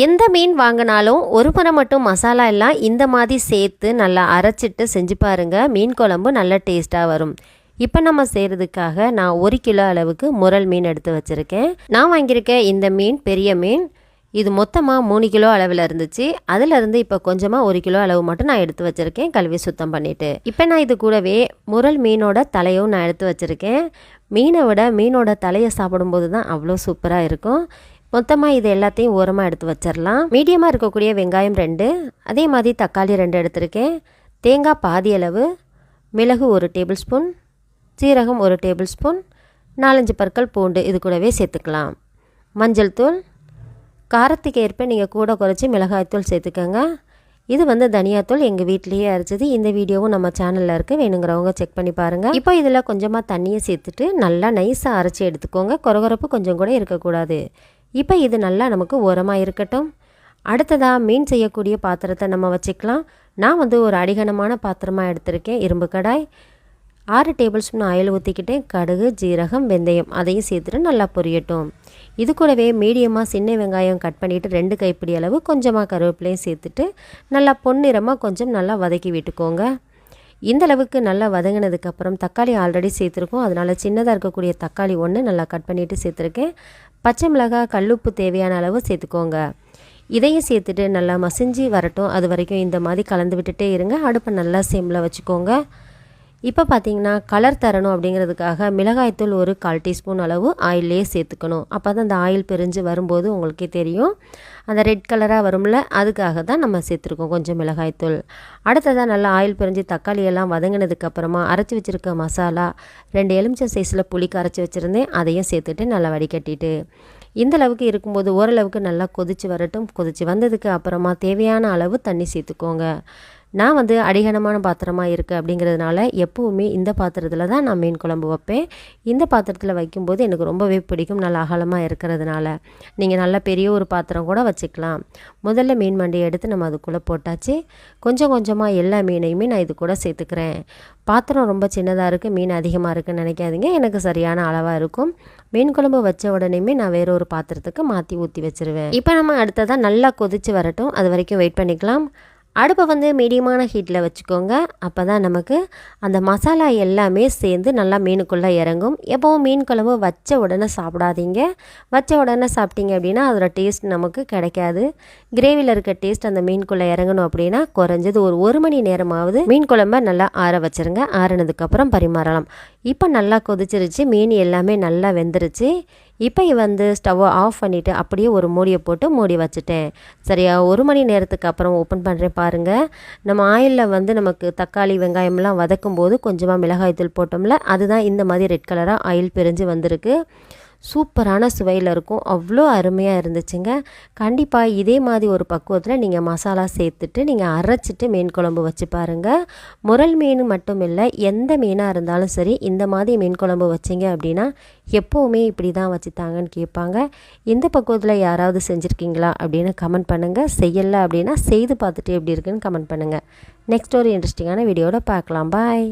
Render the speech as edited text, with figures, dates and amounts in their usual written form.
எந்த மீன் வாங்கினாலும் ஒரு முறை மட்டும் மசாலா எல்லாம் இந்த மாதிரி சேர்த்து நல்லா அரைச்சிட்டு செஞ்சு பாருங்கள். மீன் குழம்பு நல்ல டேஸ்ட்டாக வரும். இப்போ நம்ம செய்கிறதுக்காக நான் 1 கிலோ அளவுக்கு முரல் மீன் எடுத்து வச்சுருக்கேன். நான் வாங்கியிருக்கேன் இந்த மீன் பெரிய மீன். இது மொத்தமாக 3 கிலோ அளவில் இருந்துச்சு. அதிலிருந்து இப்போ கொஞ்சமாக 1 கிலோ அளவு மட்டும் நான் எடுத்து வச்சுருக்கேன், கழுவி சுத்தம் பண்ணிவிட்டு. இப்போ நான் இது கூடவே முரல் மீனோட தலையும் நான் எடுத்து வச்சுருக்கேன். மீனை விட மீனோட தலையை சாப்பிடும்போது தான் அவ்வளோ சூப்பராக இருக்கும். மொத்தமாக இது எல்லாத்தையும் ஓரமாக எடுத்து வச்சிடலாம். மீடியமாக இருக்கக்கூடிய வெங்காயம் 2, அதே மாதிரி தக்காளி 2 எடுத்திருக்கேன். தேங்காய் பாதி அளவு, மிளகு 1 டேபிள் ஸ்பூன், சீரகம் 1 டேபிள் ஸ்பூன், 4-5 பற்கள் பூண்டு இது கூடவே சேர்த்துக்கலாம். மஞ்சள் தூள், காரத்துக்கு ஏற்ப நீங்கள் கூட குறைச்சி மிளகாய்த்தூள் சேர்த்துக்கோங்க. இது தனியாத்தூள் எங்கள் வீட்டிலேயே அரைச்சது. இந்த வீடியோவும் நம்ம சேனலில் இருக்குது, வேணுங்கிறவங்க செக் பண்ணி பாருங்கள். இப்போ இதில் கொஞ்சமாக தண்ணியை சேர்த்துட்டு நல்லா நைஸாக அரைச்சி எடுத்துக்கோங்க. கொரகொரப்பு கொஞ்சம் கூட இருக்கக்கூடாது. இப்போ இது நல்லா நமக்கு ஓரமாக இருக்கட்டும். அடுத்ததாக மீன் செய்யக்கூடிய பாத்திரத்தை நம்ம வச்சுக்கலாம். நான் ஒரு அடிகனமான பாத்திரமாக எடுத்திருக்கேன், இரும்பு கடாய். 6 டேபிள் ஸ்பூன் ஆயில் ஊற்றிக்கிட்டேன். கடுகு, ஜீரகம், வெந்தயம் அதையும் சேர்த்துட்டு நல்லா பொரியட்டும். இது கூடவே மீடியமாக சின்ன வெங்காயம் கட் பண்ணிவிட்டு 2 கைப்பிடி அளவு கொஞ்சமாக கருவேப்பிலையும் சேர்த்துட்டு நல்லா பொன்னிறமாக கொஞ்சம் நல்லா வதக்கி விட்டுக்கோங்க. இந்தளவுக்கு நல்லா வதங்கினதுக்கப்புறம் தக்காளி ஆல்ரெடி சேர்த்துருக்கோம், அதனால் சின்னதாக இருக்கக்கூடிய தக்காளி 1 நல்லா கட் பண்ணிவிட்டு சேர்த்துருக்கேன். பச்சை மிளகாய், கல்லுப்பு தேவையான அளவு சேர்த்துக்கோங்க. இதையும் சேர்த்துட்டு நல்லா மசிஞ்சு வரட்டும். அது வரைக்கும் இந்த மாதிரி கலந்து விட்டுட்டே இருங்க. அடுப்பை நல்லா சிம்மில் வச்சுக்கோங்க. இப்போ பார்த்தீங்கன்னா கலர் தரணும் அப்படிங்கிறதுக்காக மிளகாய்த்தூள் 1/4 டீஸ்பூன் அளவு ஆயிலே சேர்த்துக்கணும். அப்போ தான் அந்த ஆயில் பிரிஞ்சு வரும்போது உங்களுக்கே தெரியும், அந்த ரெட் கலராக வரும்ல, அதுக்காக தான் நம்ம சேர்த்துருக்கோம் கொஞ்சம் மிளகாய்த்தூள். அடுத்ததாக நல்லா ஆயில் பிரிஞ்சு தக்காளியெல்லாம் வதங்கினதுக்கப்புறமா அரைச்சி வச்சுருக்க மசாலா 2 எலுமிச்சை சைஸில் புளி கரைச்சி வச்சுருந்தேன், அதையும் சேர்த்துட்டு நல்லா வடிகட்டிட்டு இந்தளவுக்கு இருக்கும்போது ஓரளவுக்கு நல்லா கொதித்து வரட்டும். கொதித்து வந்ததுக்கு அப்புறமா தேவையான அளவு தண்ணி சேர்த்துக்கோங்க. நான் அடிகனமான பாத்திரமாக இருக்குது அப்படிங்கிறதுனால எப்போவுமே இந்த பாத்திரத்தில் தான் நான் மீன் குழம்பு வைப்பேன். இந்த பாத்திரத்தில் வைக்கும்போது எனக்கு ரொம்பவே பிடிக்கும், நல்லா அகலமாக இருக்கிறதுனால. நீங்கள் நல்ல பெரிய ஒரு பாத்திரம் கூட வச்சுக்கலாம். முதல்ல மீன் மண்டியை எடுத்து நம்ம அதுக்குள்ளே போட்டாச்சு. கொஞ்சம் கொஞ்சமாக எல்லா மீனையுமே நான் இது கூட சேர்த்துக்கிறேன். பாத்திரம் ரொம்ப சின்னதாக இருக்குது, மீன் அதிகமாக இருக்குதுன்னு நினைக்காதீங்க, எனக்கு சரியான அளவாக இருக்கும். மீன் குழம்பு வச்ச உடனேயுமே நான் வேற ஒரு பாத்திரத்துக்கு மாற்றி ஊற்றி வச்சுருவேன். இப்போ நம்ம அடுத்ததாக நல்லா கொதித்து வரட்டும், அது வரைக்கும் வெயிட் பண்ணிக்கலாம். அடுப்பை மீடியமான ஹீட்டில் வச்சுக்கோங்க. அப்போ தான் நமக்கு அந்த மசாலா எல்லாமே சேர்ந்து நல்லா மீனுக்குள்ளே இறங்கும். எப்போவும் மீன் குழம்பு வச்ச உடனே சாப்பிடாதீங்க. வச்ச உடனே சாப்பிட்டீங்க அப்படின்னா அதோட டேஸ்ட் நமக்கு கிடைக்காது. கிரேவியில் இருக்க டேஸ்ட் அந்த மீனுக்குள்ளே இறங்கணும் அப்படின்னா குறைஞ்சது ஒரு 1 மணி நேரமாவது மீன் குழம்பை நல்லா ஆற வச்சுருங்க. ஆறினதுக்கப்புறம் பரிமாறலாம். இப்போ நல்லா கொதிச்சிருச்சு, மீன் எல்லாமே நல்லா வெந்துருச்சு. இப்போ ஸ்டவ்வை ஆஃப் பண்ணிவிட்டு அப்படியே ஒரு மூடியை போட்டு மூடி வச்சுட்டேன். சரியா 1 மணி நேரத்துக்கு அப்புறம் ஓப்பன் பண்ணுறேன் பாருங்கள். நம்ம ஆயிலில் நமக்கு தக்காளி வெங்காயம்லாம் வதக்கும் போது கொஞ்சமாக மிளகாய்த்தூள் போட்டோம்ல, அதுதான் இந்த மாதிரி ரெட் கலராக ஆயில் பிரிஞ்சு வந்திருக்கு. சூப்பரான சுவையில் இருக்கும், அவ்வளோ அருமையாக இருந்துச்சுங்க. கண்டிப்பாக இதே மாதிரி ஒரு பக்குவத்தில் நீங்கள் மசாலா சேர்த்துட்டு நீங்கள் அரைச்சிட்டு மீன் குழம்பு வச்சு பாருங்கள். முரல் மீன் மட்டும் இல்லை, எந்த மீனாக இருந்தாலும் சரி இந்த மாதிரி மீன் குழம்பு வச்சிங்க அப்படின்னா எப்போவுமே இப்படி தான் வச்சுத்தாங்கன்னு கேட்பாங்க. இந்த பக்குவத்தில் யாராவது செஞ்சுருக்கீங்களா அப்படின்னு கமெண்ட் பண்ணுங்கள். செய்யலை அப்படின்னா செய்து பார்த்துட்டு எப்படி இருக்குன்னு கமெண்ட் பண்ணுங்கள். நெக்ஸ்ட் ஒரு இன்ட்ரெஸ்டிங்கான வீடியோவில் பார்க்கலாம். பாய்.